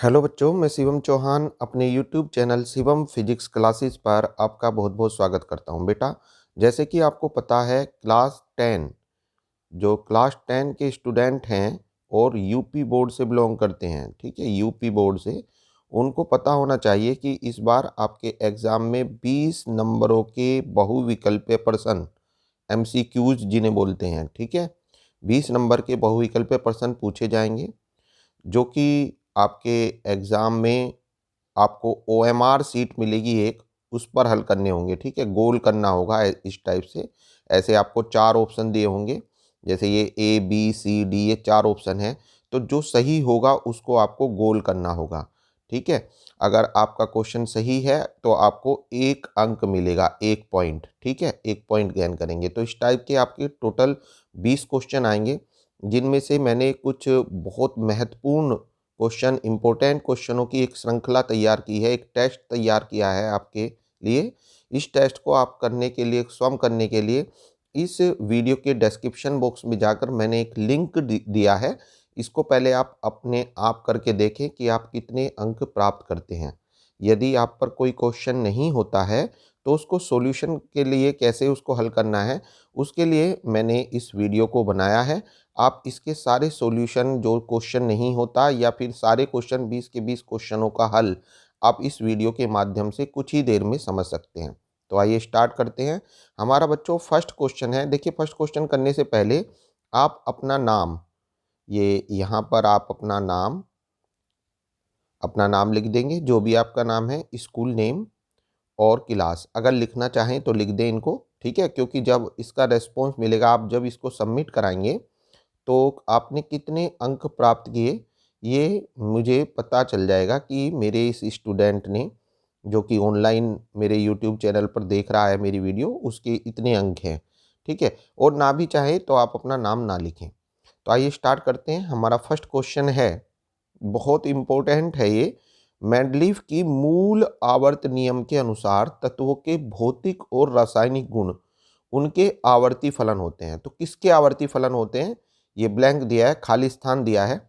Hello बच्चों, मैं शिवम चौहान अपने YouTube channel Shivam physics classes पर आपका बहुत बहुत स्वागत करता हूं। बेटा, जैसे कि आपको पता है क्लास 10 के स्टूडेंट हैं और यूपी बोर्ड से बिलोंग करते हैं, ठीक है, यूपी बोर्ड से, उनको पता होना चाहिए कि इस बार आपके एग्ज़ाम में 20 नंबरों के बहुविकल्पीय प्रश्न, एमसीक्यूज जिन्हें बोलते हैं, ठीक है, 20 नंबर के बहुविकल्पीय प्रश्न पूछे जाएंगे, जो कि आपके एग्ज़ाम में आपको ओएमआर सीट मिलेगी एक, उस पर हल करने होंगे, ठीक है, गोल करना होगा इस टाइप से। ऐसे आपको 4 ऑप्शन दिए होंगे, जैसे ये ए बी सी डी, ये 4 ऑप्शन हैं, तो जो सही होगा उसको आपको गोल करना होगा, ठीक है। अगर आपका क्वेश्चन सही है तो आपको 1 अंक मिलेगा, 1 पॉइंट, ठीक है, 1 पॉइंट गेन करेंगे। तो इस टाइप के आपके टोटल 20 क्वेश्चन आएंगे, जिनमें से मैंने कुछ बहुत महत्वपूर्ण क्वेश्चन, इंपॉर्टेंट क्वेश्चनों की एक श्रृंखला तैयार की है, एक टेस्ट तैयार किया है आपके लिए। इस टेस्ट को आप करने के लिए, स्वयं करने के लिए, इस वीडियो के डिस्क्रिप्शन बॉक्स में जाकर मैंने एक लिंक दिया है। इसको पहले आप अपने आप करके देखें कि आप कितने अंक प्राप्त करते हैं। यदि आप पर कोई क्वेश्चन नहीं होता है तो उसको सॉल्यूशन के लिए कैसे उसको हल करना है, उसके लिए मैंने इस वीडियो को बनाया है। आप इसके सारे सॉल्यूशन, जो क्वेश्चन नहीं होता या फिर सारे क्वेश्चन, 20 के 20 क्वेश्चनों का हल आप इस वीडियो के माध्यम से कुछ ही देर में समझ सकते हैं। तो आइए स्टार्ट करते हैं। हमारा बच्चों फर्स्ट क्वेश्चन है। देखिए, फर्स्ट क्वेश्चन करने से पहले आप अपना नाम, ये यहाँ पर आप अपना नाम लिख देंगे, जो भी आपका नाम है, स्कूल नेम और क्लास, अगर लिखना चाहें तो लिख दें इनको, ठीक है, क्योंकि जब इसका रेस्पॉन्स मिलेगा, आप जब इसको सबमिट कराएंगे तो आपने कितने अंक प्राप्त किए ये मुझे पता चल जाएगा कि मेरे इस स्टूडेंट ने, जो कि ऑनलाइन मेरे यूट्यूब चैनल पर देख रहा है मेरी वीडियो, उसके इतने अंक हैं, ठीक है। और ना भी चाहे तो आप अपना नाम ना लिखें। तो आइए स्टार्ट करते हैं। हमारा फर्स्ट क्वेश्चन है, बहुत इम्पोर्टेंट है ये। मेंडलीव की मूल आवर्त नियम के अनुसार तत्वों के भौतिक और रासायनिक गुण उनके आवर्ती फलन होते हैं। तो किसके आवर्ती फलन होते हैं, ये ब्लैंक दिया है, खाली स्थान दिया है,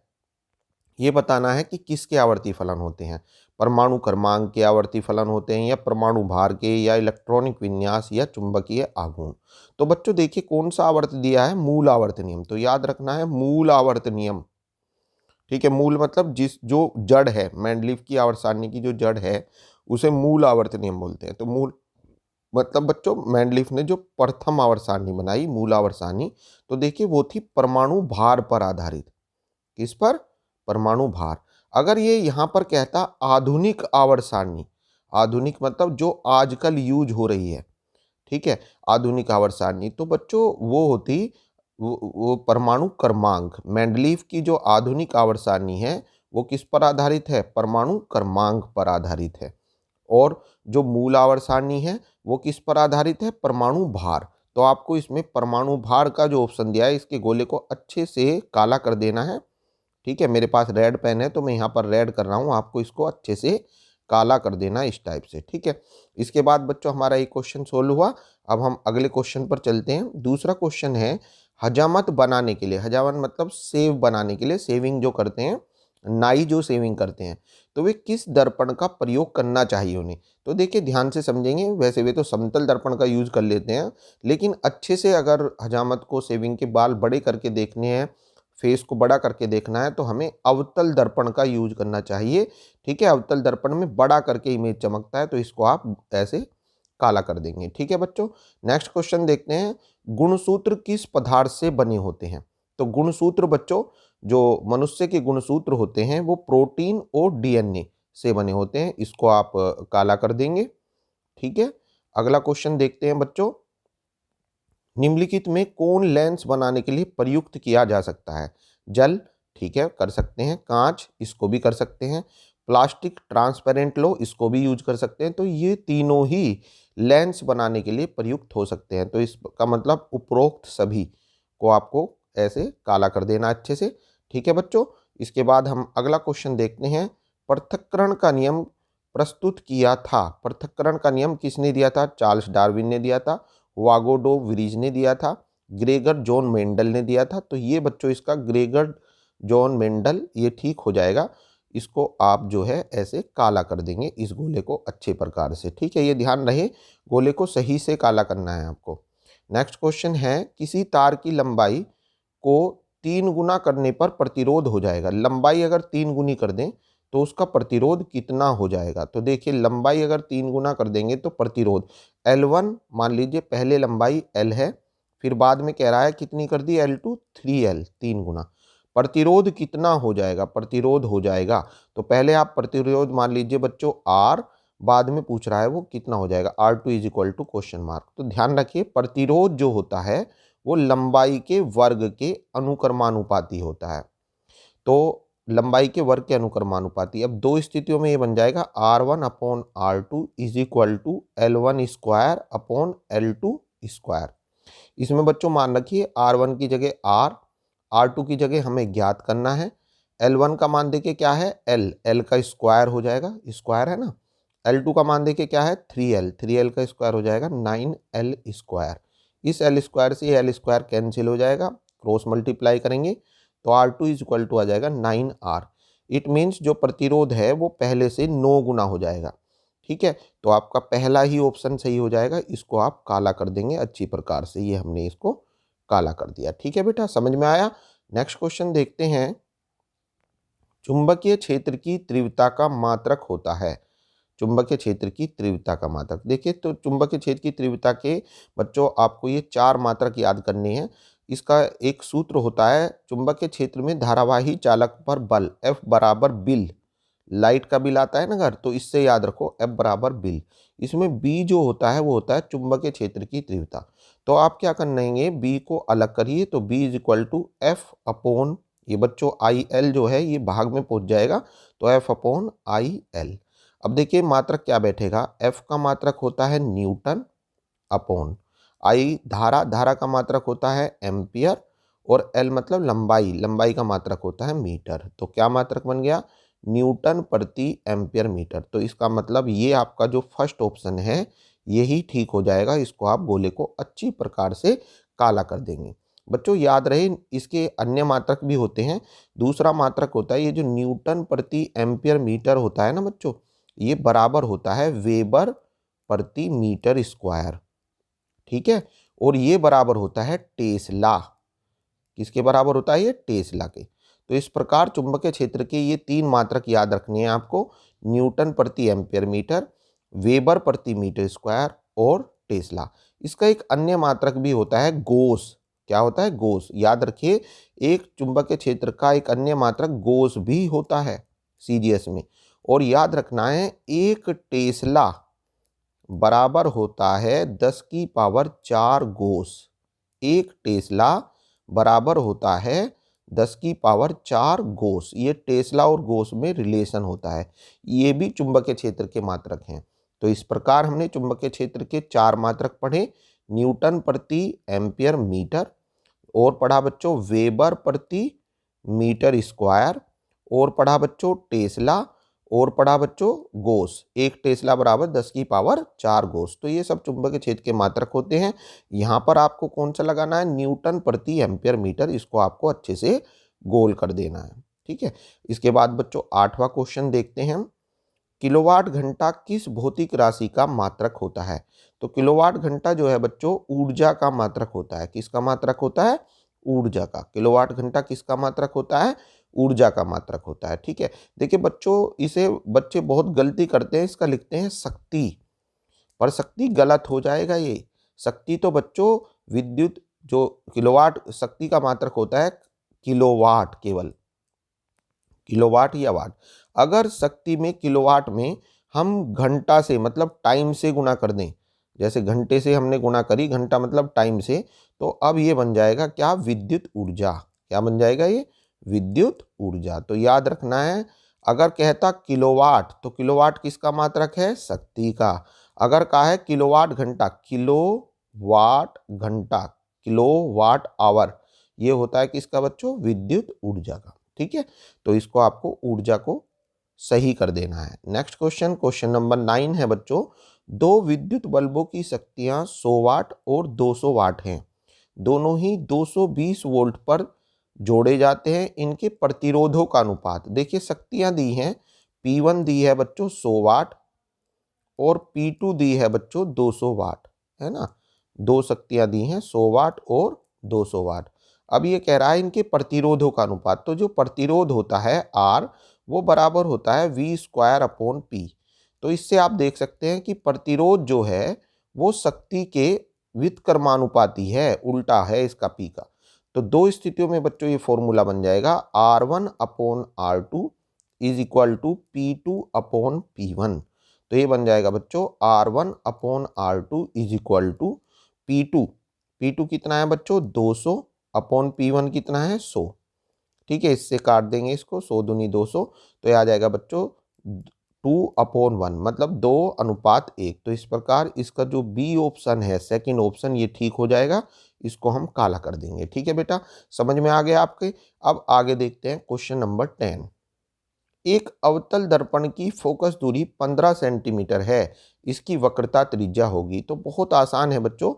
ये बताना है कि किसके आवर्ती फलन होते हैं। परमाणु क्रमांक के आवर्ती फलन होते हैं, या परमाणु भार के, या इलेक्ट्रॉनिक विन्यास, या चुंबकीय आघूर्ण। तो बच्चों देखिए कौन सा आवर्त दिया है, मूल आवर्त नियम, तो याद रखना है मूल आवर्त नियम, ठीक है। मूल मतलब जिस जो जड़ है, मेंडलीव की आवर्त सारणी की जो जड़ है उसे मूल आवर्त नियम बोलते हैं। तो मूल मतलब बच्चों मेंडलीव ने जो प्रथम आवर्त सारणी बनाई, मूल आवर्त सारणी, तो देखिए वो थी परमाणु भार पर आधारित। किस पर? परमाणु भार। अगर ये यहाँ पर कहता आधुनिक आवर्त सारणी, आधुनिक मतलब जो आजकल यूज हो रही है, ठीक है, आधुनिक आवर्त सारणी, तो बच्चों वो होती, वो परमाणु क्रमांक। मेंडलीव की जो आधुनिक आवर्त सारणी है वो किस पर आधारित है? परमाणु क्रमांक पर आधारित है। और जो मूल आवर्त सारणी है वो किस पर आधारित है? परमाणु भार। तो आपको इसमें परमाणु भार का जो ऑप्शन दिया है, इसके गोले को अच्छे से काला कर देना है, ठीक है। मेरे पास रेड पेन है तो मैं यहाँ पर रेड कर रहा हूँ, आपको इसको अच्छे से काला कर देना इस टाइप से, ठीक है। इसके बाद बच्चों हमारा ये क्वेश्चन सोल्व हुआ। अब हम अगले क्वेश्चन पर चलते हैं। दूसरा क्वेश्चन है, हजामत बनाने के लिए, हजामत मतलब सेव बनाने के लिए, सेविंग जो करते हैं, नाई जो सेविंग करते हैं, तो वे किस दर्पण का प्रयोग करना चाहिए उन्हें? तो देखिए ध्यान से समझेंगे, वैसे वे तो समतल दर्पण का यूज कर लेते हैं, लेकिन अच्छे से अगर हजामत को, सेविंग के बाल बड़े करके देखने हैं, फेस को बड़ा करके देखना है, तो हमें अवतल दर्पण का यूज करना चाहिए, ठीक है। अवतल दर्पण में बड़ा करके इमेज चमकता है, तो इसको आप ऐसे काला कर देंगे, ठीक है बच्चों। नेक्स्ट क्वेश्चन देखते हैं, गुणसूत्र किस पदार्थ से बने होते हैं? तो गुणसूत्र बच्चों, जो मनुष्य के गुणसूत्र होते हैं वो प्रोटीन और डीएनए से बने होते हैं, इसको आप काला कर देंगे, ठीक है। अगला क्वेश्चन देखते हैं बच्चों, निम्नलिखित में कौन लेंस बनाने के लिए प्रयुक्त किया जा सकता है? जल, ठीक है, कर सकते हैं। कांच, इसको भी कर सकते हैं। प्लास्टिक ट्रांसपेरेंट लो, इसको भी यूज कर सकते हैं। तो ये तीनों ही लेंस बनाने के लिए प्रयुक्त हो सकते हैं। तो इसका मतलब उपरोक्त सभी को आपको ऐसे काला कर देना अच्छे से, ठीक है बच्चों। इसके बाद हम अगला क्वेश्चन देखते हैं, पृथक्करण का नियम प्रस्तुत किया था। पृथक्करण का नियम किसने दिया था? चार्ल्स डार्विन ने दिया था, वागोडो विरीज ने दिया था, ग्रेगर जॉन मेंडल ने दिया था। तो ये बच्चों इसका ग्रेगर जॉन मेंडल, ये ठीक हो जाएगा। इसको आप जो है ऐसे काला कर देंगे इस गोले को अच्छे प्रकार से, ठीक है। ये ध्यान रहे गोले को सही से काला करना है आपको। नेक्स्ट क्वेश्चन है, किसी तार की लंबाई को 3 गुना करने पर प्रतिरोध हो जाएगा। लंबाई अगर 3 गुनी कर दें तो उसका प्रतिरोध कितना हो जाएगा। तो देखिए लंबाई अगर 3 गुना कर देंगे तो प्रतिरोध L1 मान लीजिए, पहले लंबाई L है, फिर बाद में कह रहा है कितनी कर दी L2 3L, 3 गुना। प्रतिरोध कितना हो जाएगा, प्रतिरोध हो जाएगा तो पहले आप प्रतिरोध मान लीजिए बच्चों R, बाद में पूछ रहा है वो कितना हो जाएगा R2 is equal to question mark. तो ध्यान रखिए प्रतिरोध जो होता है वो लंबाई के वर्ग के अनुक्रमानुपाती होता है। तो लंबाई के वर्ग के अनुक्रमानुपाती। अब दो स्थितियों में ये बन जाएगा R1 upon R2 is equal to L1 square upon L2 square. इसमें बच्चों मान रखिए R1 की जगह R, R2 की जगह हमें ज्ञात करना है। L1 का मान देखिए क्या है L का स्क्वायर हो जाएगा, स्क्वायर है ना। L2 का मान देखिए क्या है 3L का स्क्वायर हो जाएगा 9L स्क्वायर। इस L स्क्वायर से L स्क्वायर कैंसिल हो जाएगा, क्रॉस मल्टीप्लाई करेंगे तो R2 इज इक्वल टू आ जाएगा 9R। इट मीन्स जो प्रतिरोध है वो पहले से 9 गुना हो जाएगा, ठीक है। तो आपका पहला ही ऑप्शन सही हो जाएगा, इसको आप काला कर देंगे अच्छी प्रकार से। ये हमने इसको काला कर दिया, ठीक है बेटा, समझ में आया। नेक्स्ट क्वेश्चन देखते हैं, चुंबकीय क्षेत्र की तीव्रता का मात्रक होता है। चुंबकीय क्षेत्र की तीव्रता का मात्रक देखिए, तो चुंबकीय क्षेत्र की तीव्रता के बच्चों आपको ये 4 मात्रक याद करने हैं। इसका एक सूत्र होता है, चुंबकीय क्षेत्र में धारावाही चालक पर बल F बराबर बिल, लाइट का बिल आता है ना घर, तो इससे याद रखो F बराबर बिल। इसमें B जो होता है वो होता है चुंबकीय क्षेत्र की तीव्रता। तो आप क्या करनेंगे, B को अलग करिए तो B is equal to F upon, ये बच्चों IL जो है ये भाग में पहुंच जाएगा तो F अपॉन IL। अब देखिए मात्रक क्या बैठेगा, F का मात्रक होता है न्यूटन अपॉन I धारा का मात्रक होता है एम्पियर, और L मतलब लंबाई का मात्रक होता है मीटर। तो क्या मात्रक बन गया, न्यूटन प्रति एम्पियर मीटर। तो इसका मतलब ये आपका जो फर्स्ट ऑप्शन है यही ठीक हो जाएगा। इसको आप गोले को अच्छी प्रकार से काला कर देंगे। बच्चों याद रहे इसके अन्य मात्रक भी होते हैं। दूसरा मात्रक होता है ये जो न्यूटन प्रति एम्पियर मीटर होता है ना बच्चों, ये बराबर होता है वेबर प्रति मीटर स्क्वायर, ठीक है। और ये बराबर होता है टेस्ला, किसके बराबर होता है ये, टेस्ला के। तो इस प्रकार चुंबकीय क्षेत्र के ये 3 मात्रक याद रखने हैं आपको, न्यूटन प्रति एम्पियर मीटर, वेबर प्रति मीटर स्क्वायर और टेस्ला। इसका एक अन्य मात्रक भी होता है गोस। क्या होता है, गोस। याद रखिए एक चुंबकीय क्षेत्र का एक अन्य मात्रक गोस भी होता है CGS में। और याद रखना है एक टेस्ला बराबर होता है 10 की पावर 4 गोस। एक टेस्ला बराबर होता है 10 की पावर 4 गोस। ये टेस्ला और गोस में रिलेशन होता है, ये भी चुंबकीय क्षेत्र के मात्रक हैं। तो इस प्रकार हमने चुंबकीय क्षेत्र के 4 मात्रक पढ़े, न्यूटन प्रति एम्पियर मीटर, और पढ़ा बच्चों वेबर प्रति मीटर स्क्वायर, और पढ़ा बच्चों टेस्ला, और पढ़ा बच्चों गोस। एक टेस्ला बराबर 10 की पावर 4 गोस। तो ये सब चुंबकीय क्षेत्र के मात्रक होते हैं। यहाँ पर आपको कौन सा लगाना है, न्यूटन प्रति एम्पियर मीटर, इसको आपको अच्छे से गोल कर देना है, ठीक है। इसके बाद बच्चों 8वां क्वेश्चन देखते हैं हम, किलोवाट घंटा किस भौतिक राशि का मात्रक होता है। तो किलोवाट घंटा जो है बच्चों ऊर्जा का मात्रक होता है। किसका मात्रक होता है, ऊर्जा का। किलोवाट घंटा किसका मात्रक होता है, ऊर्जा का मात्रक होता है, ठीक है। देखिए बच्चों इसे बच्चे बहुत गलती करते हैं, इसका लिखते हैं शक्ति, पर शक्ति गलत हो जाएगा। ये शक्ति तो बच्चों विद्युत, जो किलोवाट शक्ति का मात्रक होता है किलोवाट, केवल किलोवाट या वाट। अगर शक्ति में किलोवाट में हम घंटा से मतलब टाइम से गुना कर दें, जैसे घंटे से हमने गुना करी, घंटा मतलब टाइम से, तो अब ये बन जाएगा क्या, विद्युत ऊर्जा। क्या बन जाएगा ये, विद्युत ऊर्जा। तो याद रखना है, अगर कहता किलोवाट तो किलोवाट किसका मात्रक है, शक्ति का। अगर कहा है किलोवाट घंटा, किलोवाट घंटा, किलोवाट आवर, ये होता है किसका बच्चों, विद्युत ऊर्जा का, ठीक है। तो इसको आपको ऊर्जा को सही कर देना है। नेक्स्ट क्वेश्चन, क्वेश्चन नंबर 9 है बच्चों, दो विद्युत बल्बों की शक्तियां 100 वाट और 200 वाट हैं। दोनों ही 220 वोल्ट पर जोड़े जाते हैं इनके प्रतिरोधों का अनुपात। देखिए शक्तियां दी हैं, P1 दी है बच्चों 100 वाट और P2 दी है बच्चों 200 वाट, है ना। दो शक्तियां दी हैं 100 वाट और 200 वाट। अब ये कह रहा है इनके प्रतिरोधों का अनुपात, तो जो प्रतिरोध होता है R वो बराबर होता है V²/P। तो इससे आप देख सकते हैं कि प्रतिरोध जो है वो शक्ति के व्युत्क्रमानुपाती है, उल्टा है इसका P का। तो दो स्थितियों में बच्चों ये फॉर्मूला बन जाएगा R1/R2 is equal to P2/P1। तो ये बन जाएगा बच्चों R1/R2 is equal to P2। P2 कितना है बच्चों 200 अपॉन P1 कितना है 100। ठीक है, इससे काट देंगे इसको, 100 दूनी 200, तो ये आ जाएगा बच्चों 2/1 मतलब 2:1। तो इस प्रकार इसका जो बी ऑप्शन है, सेकंड ऑप्शन, ये ठीक हो जाएगा। इसको हम काला कर देंगे। ठीक है बेटा, समझ में आ गया आपके। अब आगे देखते हैं क्वेश्चन नंबर 10। एक अवतल दर्पण की फोकस दूरी 15 सेंटीमीटर है, इसकी वक्रता त्रिज्या होगी। तो बहुत आसान है बच्चों,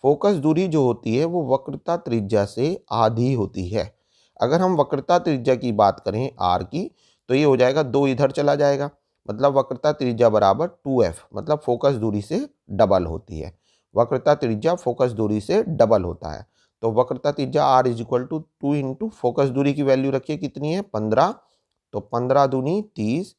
फोकस दूरी जो होती है वो वक्रता त्रिज्या से आधी होती है। अगर हम वक्रता त्रिज्या की बात करें आर की, तो ये हो जाएगा 2 इधर चला जाएगा, मतलब वक्रता त्रिज्या बराबर 2f, मतलब फोकस दूरी से डबल होती है। वक्रता त्रिज्या फोकस दूरी से डबल होता है। तो वक्रता त्रिज्या r is equal to 2 into focus दूरी की वैल्यू रखिए कितनी है 15, तो 15 दूनी 30।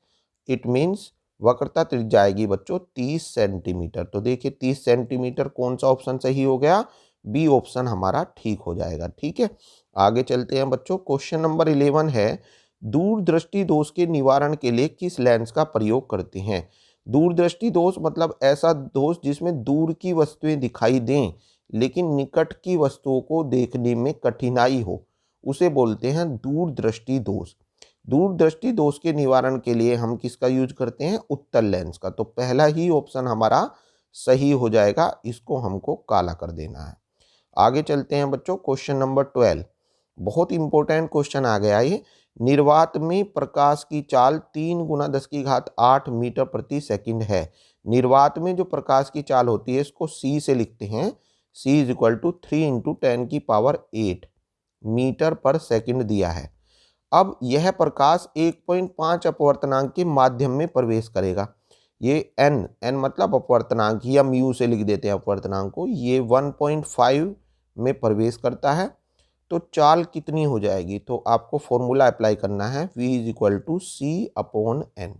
इट मीन्स वक्रता त्रिज्या आएगी बच्चों 30 सेंटीमीटर। तो देखिए 30 सेंटीमीटर कौन सा ऑप्शन सही हो गया, बी ऑप्शन हमारा ठीक हो जाएगा। ठीक है, आगे चलते हैं बच्चों। क्वेश्चन नंबर 11 है, दूरदृष्टि दोष के निवारण के लिए किस लेंस का प्रयोग करते हैं। दूरदृष्टि दोष मतलब ऐसा दोष जिसमें दूर की वस्तुएं दिखाई दें लेकिन निकट की वस्तुओं को देखने में कठिनाई हो, उसे बोलते हैं दूरदृष्टि दोष। दूरदृष्टि दोष के निवारण के लिए हम किसका यूज करते हैं, उत्तल लेंस का। तो पहला ही ऑप्शन हमारा सही हो जाएगा, इसको हमको काला कर देना है। आगे चलते हैं बच्चों, क्वेश्चन नंबर 12। बहुत इंपॉर्टेंट क्वेश्चन आ गया ये। निर्वात में प्रकाश की चाल 3 × 10⁸ मीटर प्रति सेकंड है। निर्वात में जो प्रकाश की चाल होती है इसको C से लिखते हैं, C is equal to 3 × 10⁸ metre per second दिया है। अब यह प्रकाश 1.5 अपवर्तनांक के माध्यम में प्रवेश करेगा। ये n मतलब अपवर्तनांक, या म्यू से लिख देते हैं अपवर्तनांक को, ये 1.5 में प्रवेश करता है। तो चाल कितनी हो जाएगी, तो आपको फॉर्मूला अप्लाई करना है, v is equal to C/n।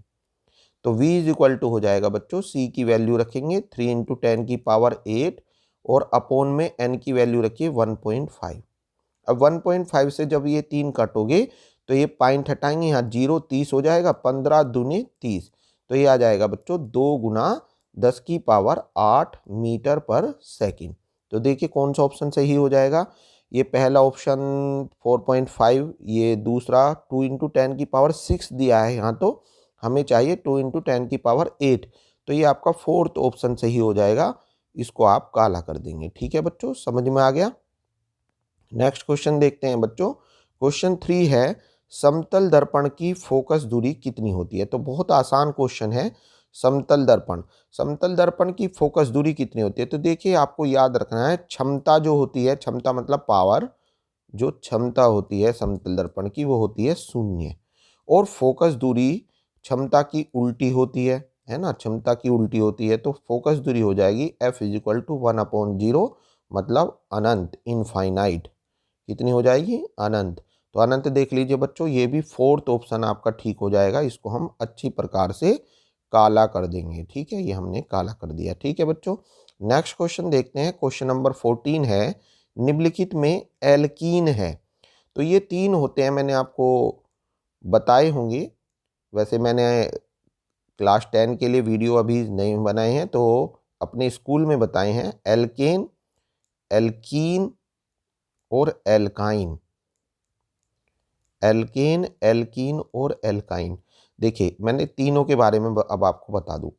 तो v इज इक्वल टू हो जाएगा बच्चों, C की वैल्यू रखेंगे 3 × 10⁸ और अपॉन में n की वैल्यू रखिए 1.5। अब 1.5 से जब ये 3 कटोगे तो ये पॉइंट हटाएंगे, यहाँ 0 30 हो जाएगा, 15 दूनी 30। तो ये आ जाएगा बच्चों 2 × 10⁸ मीटर पर सेकंड। तो देखिए कौन सा ऑप्शन सही हो जाएगा, ये पहला ऑप्शन 4.5, ये दूसरा 2 × 10⁶ दिया है यहाँ, तो हमें चाहिए 2 × 10⁸। तो ये आपका फोर्थ ऑप्शन सही हो जाएगा, इसको आप काला कर देंगे। ठीक है बच्चों, समझ में आ गया। नेक्स्ट क्वेश्चन देखते हैं बच्चों। क्वेश्चन 3 है, समतल दर्पण की फोकस दूरी कितनी होती है। तो बहुत आसान क्वेश्चन है। समतल दर्पण की फोकस दूरी कितनी होती है। तो देखिए आपको याद रखना है, क्षमता जो होती है, क्षमता मतलब पावर, जो क्षमता होती है समतल दर्पण की वो होती है 0, और फोकस दूरी क्षमता की उल्टी होती है ना, क्षमता की उल्टी होती है। तो फोकस दूरी हो जाएगी f इज इक्वल टू 1/0, मतलब अनंत, इनफाइनाइट। कितनी हो जाएगी, अनंत। तो अनंत देख लीजिए बच्चों, ये भी फोर्थ ऑप्शन आपका ठीक हो जाएगा, इसको हम अच्छी प्रकार से काला कर देंगे। ठीक है, ये हमने काला कर दिया। ठीक है बच्चों, नेक्स्ट क्वेश्चन देखते हैं। क्वेश्चन नंबर 14 है, निम्नलिखित में एल्कीन है। तो ये 3 होते हैं, मैंने आपको बताए होंगे। वैसे मैंने क्लास 10 के लिए वीडियो अभी नहीं बनाए हैं, तो अपने स्कूल में बताए हैं, एल्केन, एल्कीन और एल्काइन। एल्केन, एल्कीन और एल्काइन। देखिए मैंने तीनों के बारे में अब आपको बता दूं।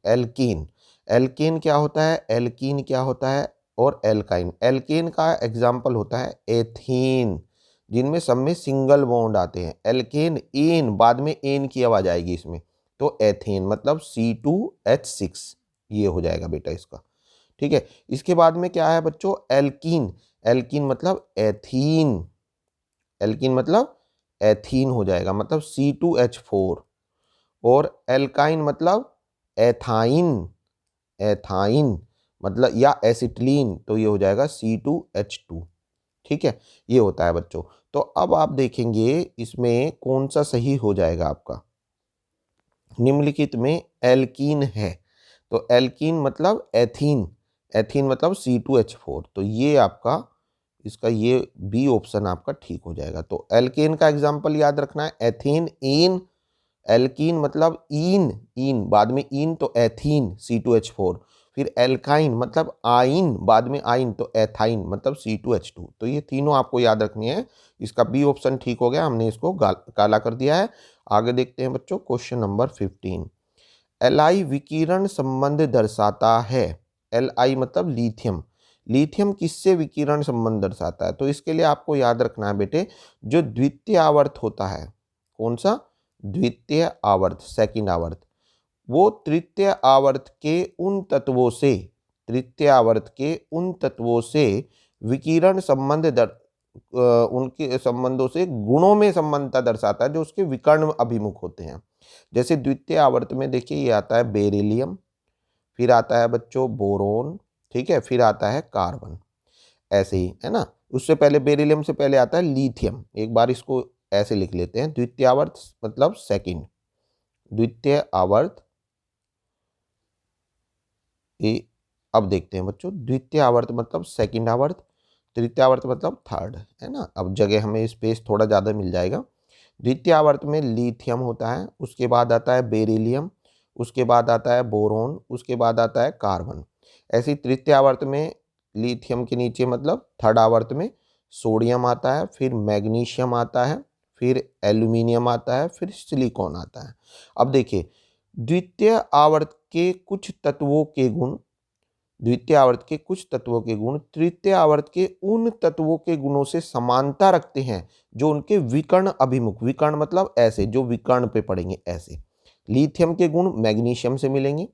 एल्केन क्या होता है, एल्कीन क्या होता है, और एल्काइन। एल्केन का एग्जाम्पल होता है एथीन, जिनमें सब में सिंगल बॉन्ड आते हैं। एल्केन, एन, बाद में एन की आवाज आएगी इसमें, तो एथेन मतलब C2H6, ये हो जाएगा बेटा इसका। ठीक है, इसके बाद में क्या है बच्चों, एल्कीन। एल्कीन मतलब एथीन, एल्कीन मतलब एथीन हो जाएगा, मतलब C2H4। और एल्काइन मतलब एथाइन, एथाइन मतलब या एसिटिलीन, तो ये हो जाएगा C2H2। ठीक है, ये होता है बच्चों। तो अब आप देखेंगे इसमें कौन सा सही हो जाएगा आपका। निम्नलिखित में एल्कीन है, तो एल्कीन मतलब एथीन, एथीन मतलब C2H4, तो ये आपका इसका ये बी ऑप्शन आपका ठीक हो जाएगा। तो एल्केन का एग्जाम्पल याद रखना है, एथीन, ईन। एल्कीन मतलब ईन, ईन बाद में ईन तो एथीन C2H4। फिर एल्काइन मतलब आइन, बाद में आइन तो एथाइन मतलब C2H2। तो ये तीनों आपको याद रखनी है। इसका बी ऑप्शन ठीक हो गया, हमने इसको काला कर दिया है। आगे देखते हैं बच्चों क्वेश्चन नंबर 15। Li विकिरण संबंध दर्शाता है। Li मतलब लिथियम, लिथियम किससे विकिरण संबंध दर्शाता है? तो इसके लिए आपको याद रखना है बेटे, जो द्वितीय आवर्त होता है, कौन सा? द्वितीय आवर्त, सेकंड आवर्त, वो तृतीय आवर्त के उन तत्वों से, तृतीय आवर्त के उन तत्वों से विकिरण संबंध उनके संबंधों से गुणों में संबंधता दर्शाता है जो उसके विकर्ण अभिमुख होते हैं। जैसे द्वितीय आवर्त में देखिए ये आता है बेरिलियम, फिर आता है बच्चों बोरोन, ठीक है, फिर आता है कार्बन, ऐसे ही है ना। उससे पहले बेरिलियम से पहले आता है लिथियम। एक बार इसको ऐसे लिख लेते हैं, द्वितीय आवर्त मतलब सेकंड, द्वितीय आवर्त। ये अब देखते हैं बच्चों, द्वितीय आवर्त मतलब सेकंड आवर्त, तृतीय आवर्त मतलब थर्ड, है ना। अब जगह हमें स्पेस थोड़ा ज़्यादा मिल जाएगा। द्वितीय आवर्त में लिथियम होता है, उसके बाद आता है बेरिलियम, उसके बाद आता है बोरोन, उसके बाद आता है कार्बन। ऐसे ही तृतीय आवर्त में लिथियम के नीचे मतलब थर्ड आवर्त में सोडियम आता है, फिर मैग्नीशियम आता है, फिर एल्यूमिनियम आता है, फिर सिलिकॉन आता है। अब देखिए, द्वितीय आवर्त के कुछ तत्वों के गुण, द्वितीय आवर्त के कुछ तत्वों के गुण तृतीय आवर्त के उन तत्वों के गुणों से समानता रखते हैं जो उनके विकर्ण अभिमुख, विकर्ण मतलब ऐसे जो विकर्ण पे पड़ेंगे ऐसे। लिथियम के गुण मैग्नीशियम से मिलेंगे,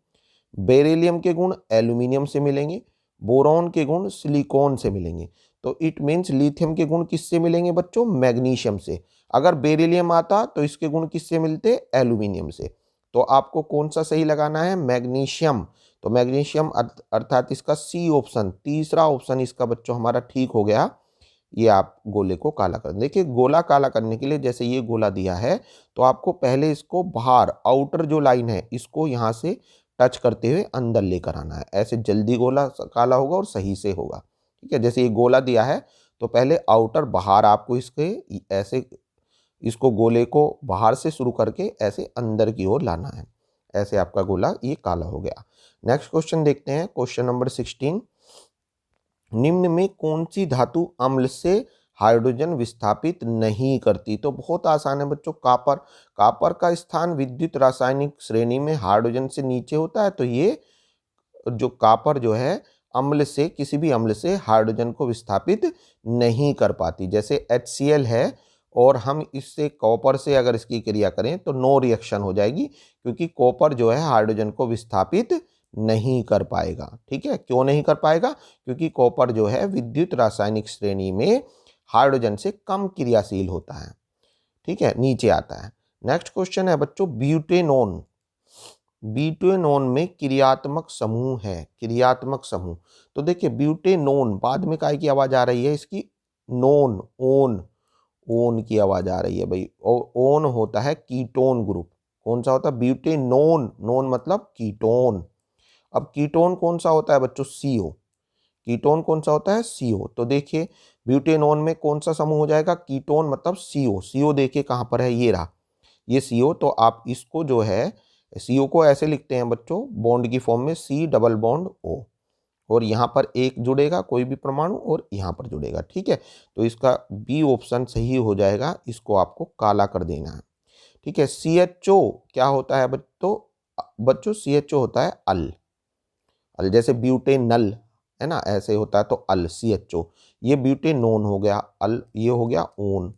बेरिलियम के गुण एल्यूमिनियम से मिलेंगे, बोरॉन के गुण सिलिकॉन से मिलेंगे। तो इट मीन्स लिथियम के गुण किससे मिलेंगे बच्चों? मैग्नीशियम से। अगर बेरिलियम आता तो इसके गुण किससे मिलते? एल्यूमिनियम से। तो आपको कौन सा सही लगाना है? मैग्नीशियम। तो मैग्नीशियम अर्थात इसका सी ऑप्शन, तीसरा ऑप्शन इसका बच्चों हमारा ठीक हो गया। ये आप गोले को काला कर, देखिए गोला काला करने के लिए जैसे ये गोला दिया है तो आपको पहले इसको बाहर, आउटर जो लाइन है इसको यहाँ से टच करते हुए अंदर लेकर आना है। ऐसे जल्दी गोला काला होगा और सही से होगा। ठीक है, जैसे ये गोला दिया है तो पहले आउटर बाहर आपको इसके ऐसे, इसको गोले को बाहर से शुरू करके ऐसे अंदर की ओर लाना है। ऐसे आपका गोला ये काला हो गया। नेक्स्ट क्वेश्चन देखते हैं, क्वेश्चन नंबर 16। निम्न में कौन सी धातु अम्ल से हाइड्रोजन विस्थापित नहीं करती? तो बहुत आसान है बच्चों, कापर। कापर का स्थान विद्युत रासायनिक श्रेणी में हाइड्रोजन से नीचे होता है, तो ये जो कापर जो है अम्ल से, किसी भी अम्ल से हाइड्रोजन को विस्थापित नहीं कर पाती। जैसे HCl है और हम इससे कॉपर से अगर इसकी क्रिया करें तो नो रिएक्शन हो जाएगी, क्योंकि कॉपर जो है हाइड्रोजन को विस्थापित नहीं कर पाएगा। ठीक है, क्यों नहीं कर पाएगा? क्योंकि कॉपर जो है विद्युत रासायनिक श्रेणी में हाइड्रोजन से कम क्रियाशील होता है। ठीक है, नीचे आता है। नेक्स्ट क्वेश्चन है बच्चों ब्यूटेनॉन। ब्यूटेनॉन में क्रियात्मक समूह है, क्रियात्मक समूह। तो देखिए ब्यूटेनॉन, बाद में काय की आवाज आ रही है इसकी? नॉन, ओन, ओन की आवाज आ रही है भाई। ओन होता है कीटोन ग्रुप। कौन सा होता है? ब्यूटेनॉन, नॉन मतलब कीटोन। अब कीटोन कौन सा होता है बच्चों? CO। कीटोन कौन सा होता है? CO। तो देखिए ब्यूटेनॉन में कौन सा समूह हो जाएगा? कीटोन मतलब CO। CO देखिए कहाँ पर है, ये रहा, ये CO। तो आप इसको जो है CO को ऐसे लिखते हैं बच्चों बॉन्ड की फॉर्म में, C डबल बॉन्ड O, और यहाँ पर एक जुड़ेगा कोई भी परमाणु और यहाँ पर जुड़ेगा। ठीक है, तो इसका बी ऑप्शन सही हो जाएगा, इसको आपको काला कर देना है। ठीक है, CHO क्या होता है बच्चों? बच्चों CHO होता है अल, अल जैसे ब्यूटेनल है ना, ऐसे होता है तो अल, CHO। ये ब्यूटेनोन हो गया, अल ये हो गया ओन।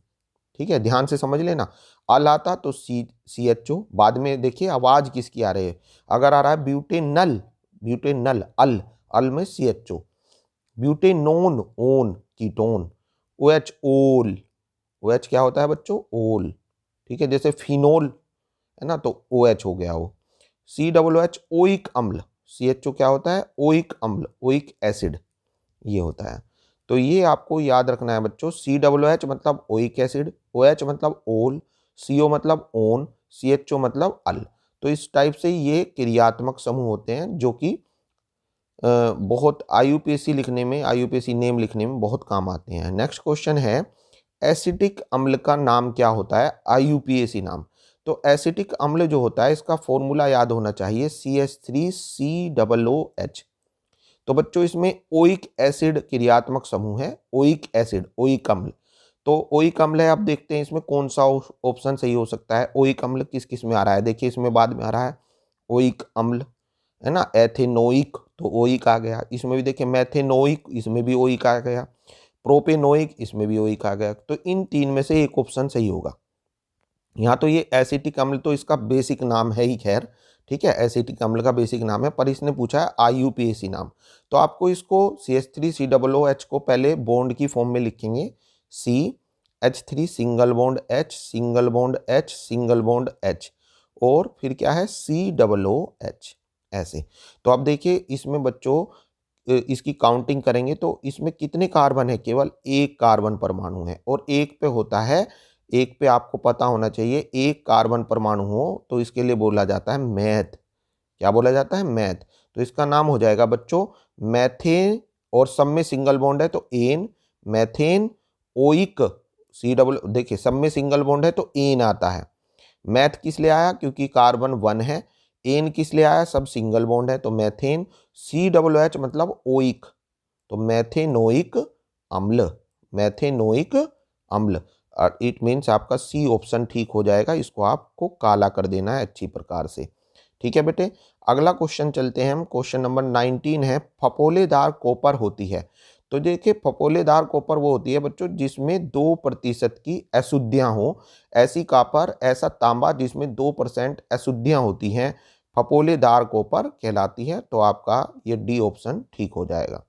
ठीक है, ध्यान से समझ लेना। अल आता तो CHO, बाद में देखिए आवाज किसकी आ रही है, अगर आ रहा है ब्यूटेनल, ब्यूटेनल, अल, अल में CHO। Butanone, own ketone, OH ओल, OH क्या होता है बच्चों, ओल, ठीक है, जैसे फिनोल है ना, तो OH हो गया वो। COOH ओइक अम्ल, CHO क्या होता है, ओइक अम्ल, ओइक एसिड ये होता है। तो ये आपको याद रखना है बच्चों, COOH मतलब ओइक एसिड, OH मतलब ओल, CO मतलब ओन, CHO मतलब अल। तो इस टाइप से ये क्रियात्मक समूह होते हैं जो कि बहुत IUPAC लिखने में, IUPAC नेम लिखने में बहुत काम आते हैं। नेक्स्ट क्वेश्चन है, एसिटिक अम्ल का नाम क्या होता है, IUPAC नाम। तो एसिटिक अम्ल जो होता है इसका फॉर्मूला याद होना चाहिए, CH3COOH। तो बच्चों इसमें ओइक एसिड क्रियात्मक समूह है, ओइक एसिड, ओइक अम्ल। तो ओइक अम्ल है, आप देखते हैं इसमें कौन सा ऑप्शन सही हो सकता है। ओइक अम्ल किस किस में आ रहा है, देखिए इसमें बाद में आ रहा है ओइक अम्ल, है ना, एथेनोइक तो ओइक आ गया, इसमें भी देखिए मैथेनोइक, इसमें भी ओइक आ गया, प्रोपेनोइक, इसमें भी ओइक आ गया। तो इन तीन में से एक ऑप्शन सही होगा। यहाँ तो ये एसिटिक अम्ल तो इसका बेसिक नाम है ही, खैर ठीक है, एसिटिक अम्ल का बेसिक नाम है, पर इसने पूछा है IUPAC नाम। तो आपको इसको CH3COOH को पहले बॉन्ड की फॉर्म में लिखेंगे, CH3 single bond H single bond H single bond H, और फिर क्या है COOH ऐसे। तो आप देखिए इसमें बच्चों इसकी काउंटिंग करेंगे तो इसमें कितने कार्बन है, केवल एक कार्बन परमाणु है, और एक पे होता है, एक पे आपको पता होना चाहिए, एक कार्बन परमाणु हो तो इसके लिए बोला जाता है मैथ। क्या बोला जाता है, मैथ। तो इसका नाम हो जाएगा बच्चों मैथेन, और सब में सिंगल बॉन्ड है तो एन, मैथेन ओइक, देखिए सब में सिंगल बॉन्ड है तो एन आता है। मैथ किस लिए आया, क्योंकि कार्बन 1 है। एन किस लिए आया, सब सिंगल बॉन्ड है तो मैथेन। COOH मतलब ओइक, तो मैथेनोइक अम्ल, मैथेनोइक अम्ल। और इट मीन्स आपका C ऑप्शन ठीक हो जाएगा, इसको आपको काला कर देना है अच्छी प्रकार से। ठीक है बेटे, अगला क्वेश्चन चलते हैं हम, क्वेश्चन नंबर 19 है, फपोलेदार कॉपर होती है। तो देखिए फपोलेदार कॉपर वो होती है बच्चों जिसमें 2% की अशुद्धियां हो, ऐसी कॉपर, ऐसा तांबा जिसमें 2% अशुद्धियां होती हैं, फपोलेदार कॉपर कहलाती है। तो आपका ये D ऑप्शन ठीक हो जाएगा।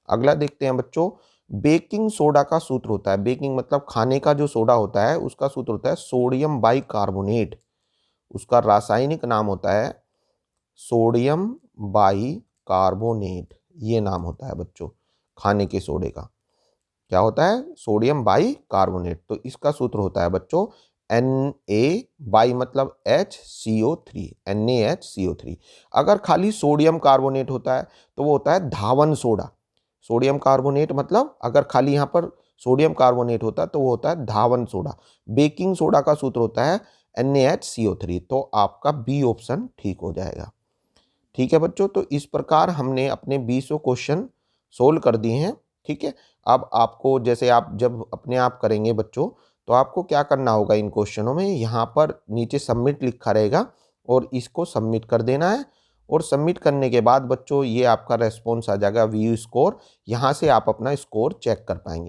अगला देखते हैं बच्चों, बेकिंग सोडा का सूत्र होता है, बेकिंग मतलब खाने का जो सोडा होता है उसका सूत्र होता है सोडियम बाइकार्बोनेट, उसका रासायनिक नाम होता है सोडियम बाइकार्बोनेट, ये नाम होता है बच्चों खाने के सोडे का, क्या होता है, सोडियम बाइकार्बोनेट। तो इसका सूत्र होता है बच्चों Na, बाई मतलब HCO3, NaHCO3। अगर खाली सोडियम कार्बोनेट होता है तो वो होता है धावन सोडा। सोडियम कार्बोनेट मतलब अगर खाली यहाँ पर सोडियम कार्बोनेट होता है तो वो होता है धावन सोडा। बेकिंग सोडा का सूत्र होता है NaHCO3। तो आपका B ऑप्शन ठीक हो जाएगा। ठीक है बच्चों, तो इस प्रकार हमने अपने 20 क्वेश्चन सोल्व कर दिए हैं। ठीक है, अब आपको जैसे आप जब अपने आप करेंगे बच्चों, तो आपको क्या करना होगा, इन क्वेश्चनों में यहाँ पर नीचे सबमिट लिखा रहेगा और इसको सबमिट कर देना है। और सबमिट करने के बाद बच्चों ये आपका रेस्पॉन्स आ जाएगा व्यू स्कोर, यहाँ से आप अपना स्कोर चेक कर पाएंगे।